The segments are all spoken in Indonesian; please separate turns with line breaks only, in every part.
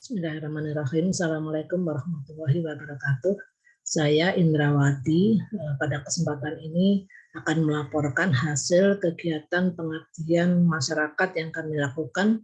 Bismillahirrahmanirrahim. Assalamualaikum warahmatullahi wabarakatuh. Saya Indrawati. Pada kesempatan ini akan melaporkan hasil kegiatan pengabdian masyarakat yang kami lakukan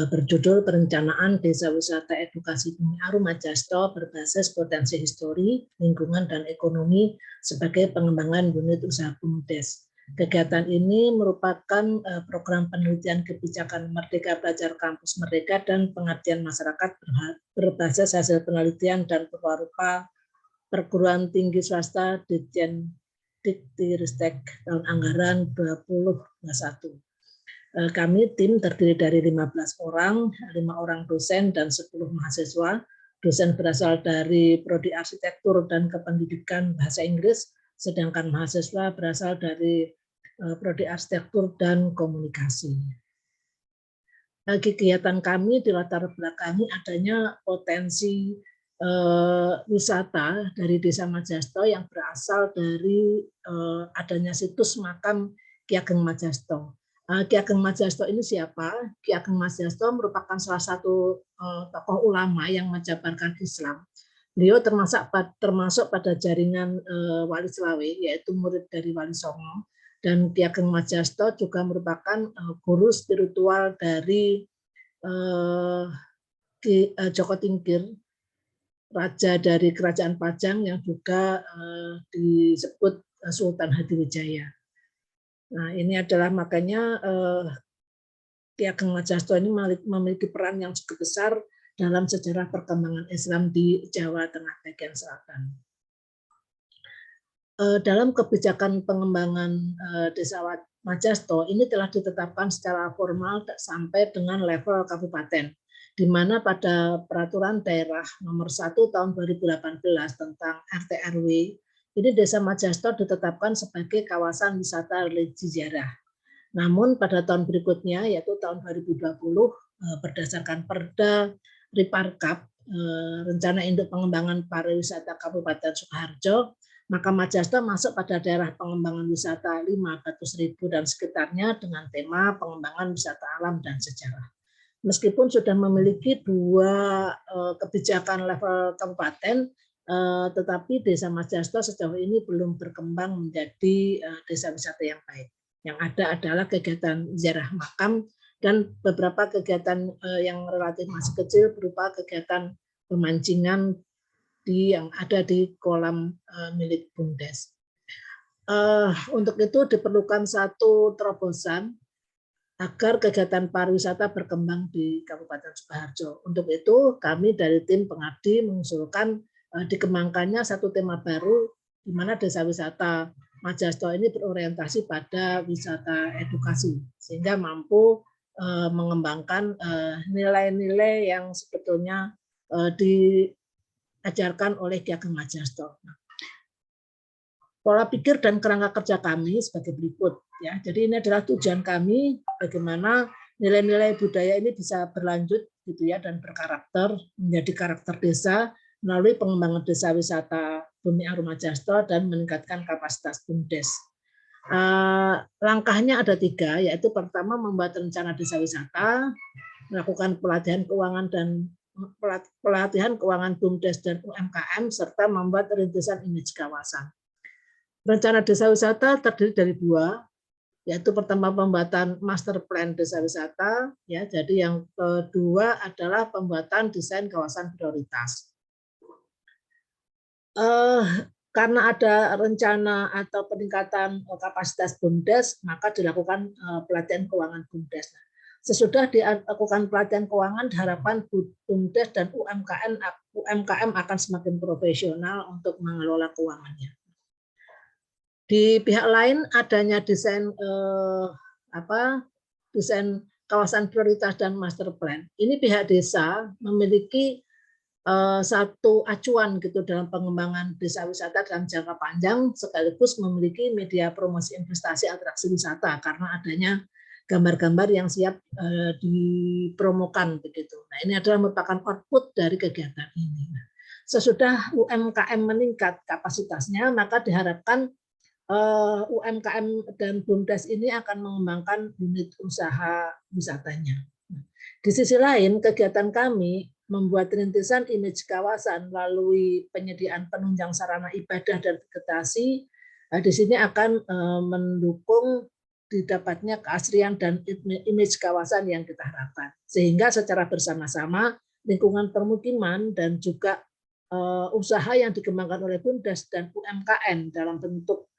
berjudul Perencanaan Desa Wisata Edukasi Bumi Arum Majasto berbasis potensi histori, lingkungan, dan ekonomi sebagai pengembangan unit usaha BUMDes. Kegiatan ini merupakan program penelitian kebijakan Merdeka Belajar Kampus Merdeka dan pengabdian masyarakat berbasis hasil penelitian dan perwarupa perguruan tinggi swasta Ditjen Diktiristek tahun anggaran 2021. Kami tim terdiri dari 15 orang, 5 orang dosen dan 10 mahasiswa. Dosen berasal dari Prodi Arsitektur dan Kependidikan Bahasa Inggris, sedangkan mahasiswa berasal dari Prodi Arsitektur dan Komunikasi. Kegiatan kami dilatar belakangi adanya potensi wisata dari Desa Majasto yang berasal dari adanya situs makam Ki Ageng Majasto. Ki Ageng Majasto ini siapa? Ki Ageng Majasto merupakan salah satu tokoh ulama yang menjabarkan Islam. Beliau termasuk pada jaringan Wali Selawe, yaitu murid dari Wali Songo. Dan Ki Ageng Majasto juga merupakan guru spiritual dari Joko Tingkir, raja dari Kerajaan Pajang yang juga disebut Sultan Hadiwijaya. Nah, ini adalah makanya Ki Ageng Majasto ini memiliki peran yang cukup besar dalam sejarah perkembangan Islam di Jawa Tengah bagian selatan. Dalam kebijakan pengembangan Desa Majasto ini telah ditetapkan secara formal sampai dengan level kabupaten, di mana pada peraturan daerah nomor 1 tahun 2018 tentang RT RW, ini Desa Majasto ditetapkan sebagai kawasan wisata religi sejarah. Namun pada tahun berikutnya, yaitu tahun 2020, berdasarkan Perda Riparkap, Rencana Induk Pengembangan Pariwisata Kabupaten Sukoharjo, maka Majasto masuk pada daerah pengembangan wisata 5 Batu Seribu dan sekitarnya dengan tema pengembangan wisata alam dan sejarah. Meskipun sudah memiliki 2 kebijakan level kabupaten, tetapi Desa Majasto sejauh ini belum berkembang menjadi desa wisata yang baik. Yang ada adalah kegiatan ziarah makam dan beberapa kegiatan yang relatif masih kecil berupa kegiatan pemancingan yang ada di kolam milik BUMDes. Untuk itu diperlukan satu terobosan agar kegiatan pariwisata berkembang di Kabupaten Sukoharjo. Untuk itu kami dari tim pengabdi mengusulkan dikembangkannya satu tema baru di mana desa wisata Majasto ini berorientasi pada wisata edukasi sehingga mampu mengembangkan nilai-nilai yang sebetulnya diajarkan oleh Ki Ageng Majasto. Pola pikir dan kerangka kerja kami sebagai berikut ya. Jadi ini adalah tujuan kami bagaimana nilai-nilai budaya ini bisa berlanjut gitu ya dan berkarakter menjadi karakter desa melalui pengembangan desa wisata Bumi Arum Majasto dan meningkatkan kapasitas BUMDes. Langkahnya ada 3, yaitu pertama membuat rencana desa wisata, melakukan pelatihan keuangan BUMDes dan UMKM serta membuat rintisan image kawasan. Rencana desa wisata terdiri dari 2, yaitu pertama pembuatan master plan desa wisata, ya. Jadi yang kedua adalah pembuatan desain kawasan prioritas. Karena ada rencana atau peningkatan kapasitas BUMDes, maka dilakukan pelatihan keuangan BUMDes. Sesudah dilakukan pelatihan keuangan, diharapkan BUMDes dan UMKM akan semakin profesional untuk mengelola keuangannya. Di pihak lain adanya desain desain kawasan prioritas dan master plan. Ini pihak desa memiliki satu acuan gitu dalam pengembangan desa wisata dalam jangka panjang sekaligus memiliki media promosi investasi atraksi wisata karena adanya gambar-gambar yang siap dipromokan begitu. Nah, ini adalah merupakan output dari kegiatan ini. Sesudah UMKM meningkat kapasitasnya, maka diharapkan UMKM dan BUMDes ini akan mengembangkan unit usaha wisatanya. Di sisi lain, kegiatan kami membuat rintisan image kawasan melalui penyediaan penunjang sarana ibadah dan vegetasi, di sini akan mendukung didapatnya keasrian dan image kawasan yang kita harapkan. Sehingga secara bersama-sama lingkungan permukiman dan juga usaha yang dikembangkan oleh BUMDes dan UMKM dalam bentuk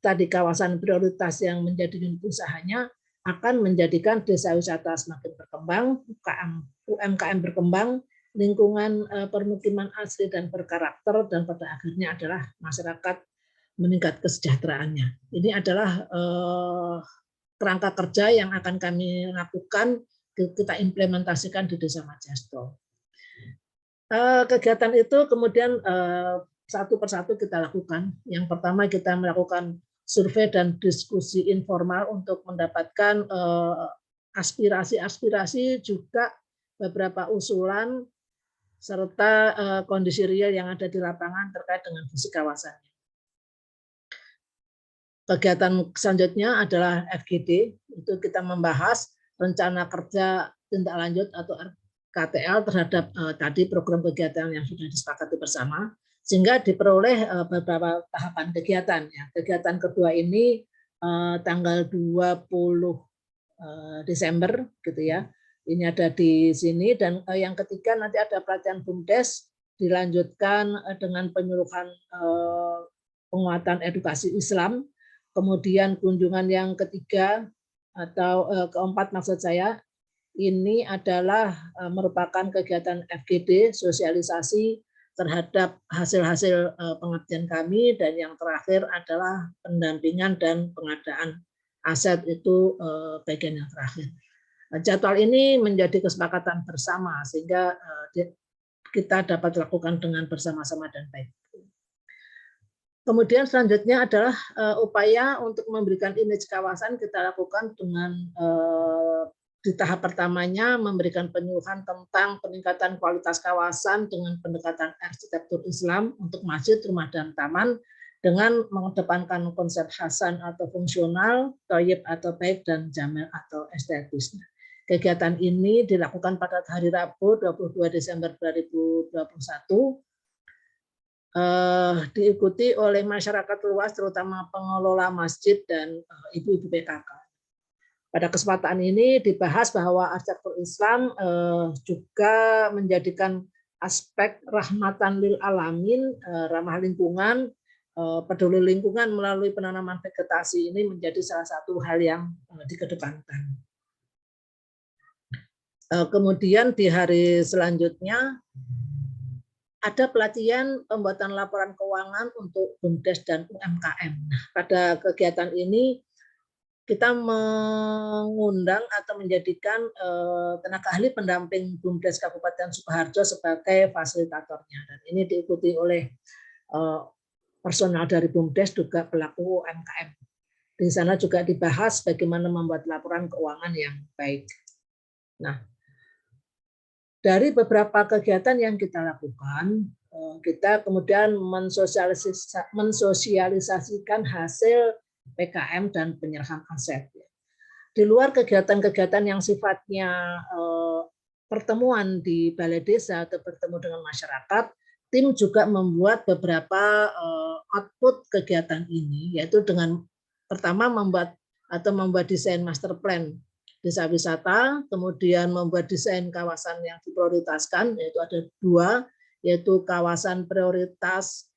tadi kawasan prioritas yang menjadi unit usahanya akan menjadikan desa wisata semakin berkembang, UMKM berkembang, lingkungan permukiman asli dan berkarakter, dan pada akhirnya adalah masyarakat meningkat kesejahteraannya. Ini adalah kerangka kerja yang akan kami lakukan, kita implementasikan di Desa Majasto. Kegiatan itu kemudian satu persatu kita lakukan. Yang pertama kita melakukan survei dan diskusi informal untuk mendapatkan aspirasi-aspirasi, juga beberapa usulan serta kondisi real yang ada di lapangan terkait dengan visi kawasannya. Kegiatan selanjutnya adalah FGD, itu kita membahas rencana kerja tindak lanjut atau KTL terhadap tadi program kegiatan yang sudah disepakati bersama, sehingga diperoleh beberapa tahapan kegiatan. Ya. Kegiatan kedua ini tanggal 20 Desember, gitu ya. Ini ada di sini, dan yang ketiga nanti ada pelatihan BUMDes dilanjutkan dengan penyuluhan penguatan edukasi Islam. Kemudian kunjungan yang ketiga atau keempat maksud saya, ini adalah merupakan kegiatan FGD, sosialisasi terhadap hasil-hasil pengabdian kami, dan yang terakhir adalah pendampingan dan pengadaan aset, itu bagian yang terakhir. Jadwal ini menjadi kesepakatan bersama sehingga kita dapat lakukan dengan bersama-sama dan baik. Kemudian selanjutnya adalah upaya untuk memberikan image kawasan kita lakukan dengan di tahap pertamanya memberikan penyuluhan tentang peningkatan kualitas kawasan dengan pendekatan arsitektur Islam untuk masjid, rumah, dan taman dengan mengedepankan konsep hasan atau fungsional, thayyib atau baik, dan jamil atau estetis. Kegiatan ini dilakukan pada hari Rabu 22 Desember 2021, diikuti oleh masyarakat luas terutama pengelola masjid dan ibu-ibu PKK. Pada kesempatan ini dibahas bahwa arsitektur Islam juga menjadikan aspek rahmatan lil alamin, ramah lingkungan, peduli lingkungan melalui penanaman vegetasi ini menjadi salah satu hal yang dikedepankan. Kemudian di hari selanjutnya ada pelatihan pembuatan laporan keuangan untuk BUMDes dan UMKM. Nah, pada kegiatan ini kita mengundang atau menjadikan tenaga ahli pendamping BUMDes Kabupaten Sukoharjo sebagai fasilitatornya. Dan ini diikuti oleh personal dari BUMDes juga pelaku UMKM. Di sana juga dibahas bagaimana membuat laporan keuangan yang baik. Nah, dari beberapa kegiatan yang kita lakukan, kita kemudian mensosialisasikan hasil PKM dan penyerahan aset. Di luar kegiatan-kegiatan yang sifatnya pertemuan di balai desa atau bertemu dengan masyarakat, tim juga membuat beberapa output kegiatan ini, yaitu dengan pertama membuat desain master plan desa wisata, kemudian membuat desain kawasan yang diprioritaskan, yaitu ada 2, yaitu kawasan prioritas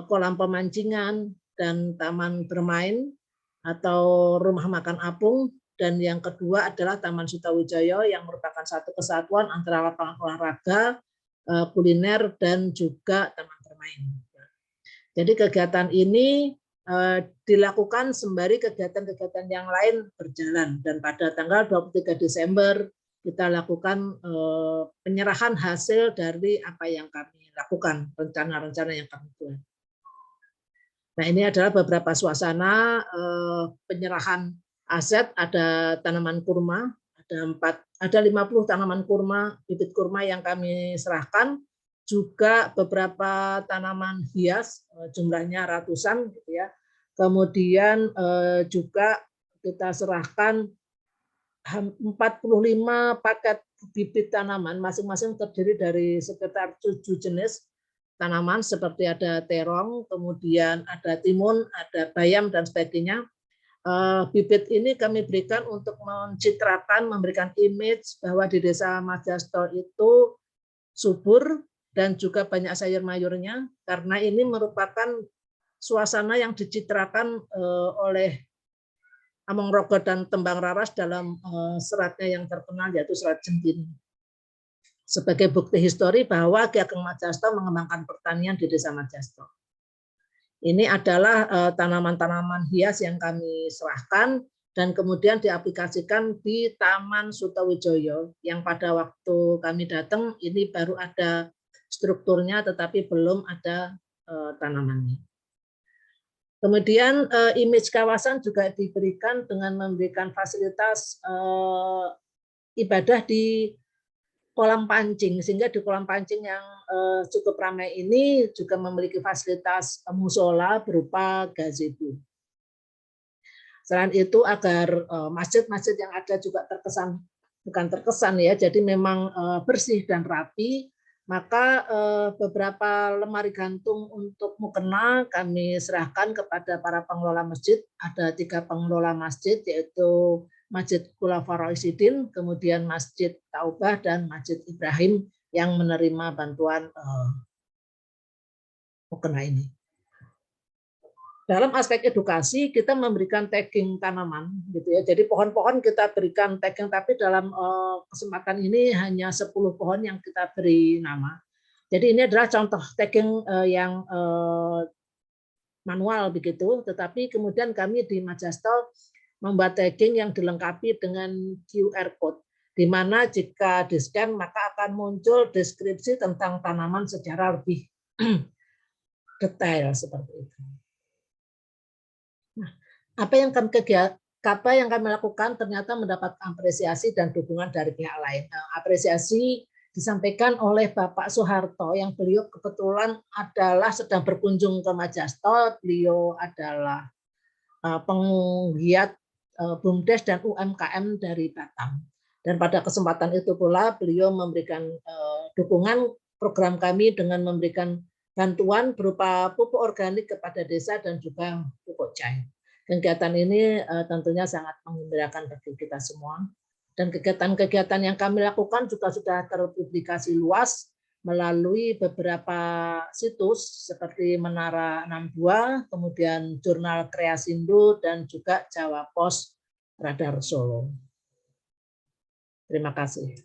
kolam pemancingan dan taman bermain atau rumah makan apung, dan yang kedua adalah Taman Sutawijaya yang merupakan satu kesatuan antara lapangan olahraga, kuliner, dan juga taman bermain. Jadi kegiatan ini dilakukan sembari kegiatan-kegiatan yang lain berjalan, dan pada tanggal 23 Desember kita lakukan penyerahan hasil dari apa yang kami lakukan, rencana-rencana yang kami buat. Nah, ini adalah beberapa suasana penyerahan aset. Ada tanaman kurma, ada 50 tanaman kurma, bibit kurma yang kami serahkan, juga beberapa tanaman hias, jumlahnya ratusan, gitu ya. Kemudian juga kita serahkan 45 paket bibit tanaman, masing-masing terdiri dari sekitar 7 jenis tanaman seperti ada terong, kemudian ada timun, ada bayam dan sebagainya. Bibit ini kami berikan untuk mencitrakan, memberikan image bahwa di Desa Majasto itu subur dan juga banyak sayur mayurnya, karena ini merupakan suasana yang dicitrakan oleh Among Rogo dan Tembang Raras dalam seratnya yang terkenal yaitu serat Jentini. Sebagai bukti histori bahwa Ki Ageng Majasto mengembangkan pertanian di Desa Majasto. Ini adalah tanaman-tanaman hias yang kami serahkan dan kemudian diaplikasikan di Taman Sutowijoyo yang pada waktu kami datang ini baru ada strukturnya tetapi belum ada tanamannya. Kemudian image kawasan juga diberikan dengan memberikan fasilitas ibadah di kolam pancing, sehingga di kolam pancing yang cukup ramai ini juga memiliki fasilitas musola berupa gazebo. Selain itu agar masjid-masjid yang ada juga terkesan, bukan terkesan ya, jadi memang bersih dan rapi, maka beberapa lemari gantung untuk mukena kami serahkan kepada para pengelola masjid. Ada 3 pengelola masjid, yaitu Masjid Khulafaur Rasyidin, kemudian Masjid Taubah, dan Masjid Ibrahim yang menerima bantuan mukena ini. Dalam aspek edukasi kita memberikan tagging tanaman, gitu ya. Jadi pohon-pohon kita berikan tagging, tapi dalam kesempatan ini hanya 10 pohon yang kita beri nama. Jadi ini adalah contoh tagging yang manual begitu, tetapi kemudian kami di Majasto membuat tagging yang dilengkapi dengan QR code, di mana jika di-scan maka akan muncul deskripsi tentang tanaman secara lebih detail seperti itu. Nah, apa yang kami lakukan ternyata mendapat apresiasi dan dukungan dari pihak lain. Apresiasi disampaikan oleh Bapak Soeharto yang beliau kebetulan adalah sedang berkunjung ke Majasto. Beliau adalah penggiat BUMDes dan UMKM dari Batam. Dan pada kesempatan itu pula beliau memberikan dukungan program kami dengan memberikan bantuan berupa pupuk organik kepada desa dan juga pupuk cair. Kegiatan ini tentunya sangat menggembirakan bagi kita semua. Dan kegiatan-kegiatan yang kami lakukan juga sudah terpublikasi luas melalui beberapa situs seperti Menara 62, kemudian Jurnal Kreasindo, dan juga Jawa Pos Radar Solo. Terima kasih.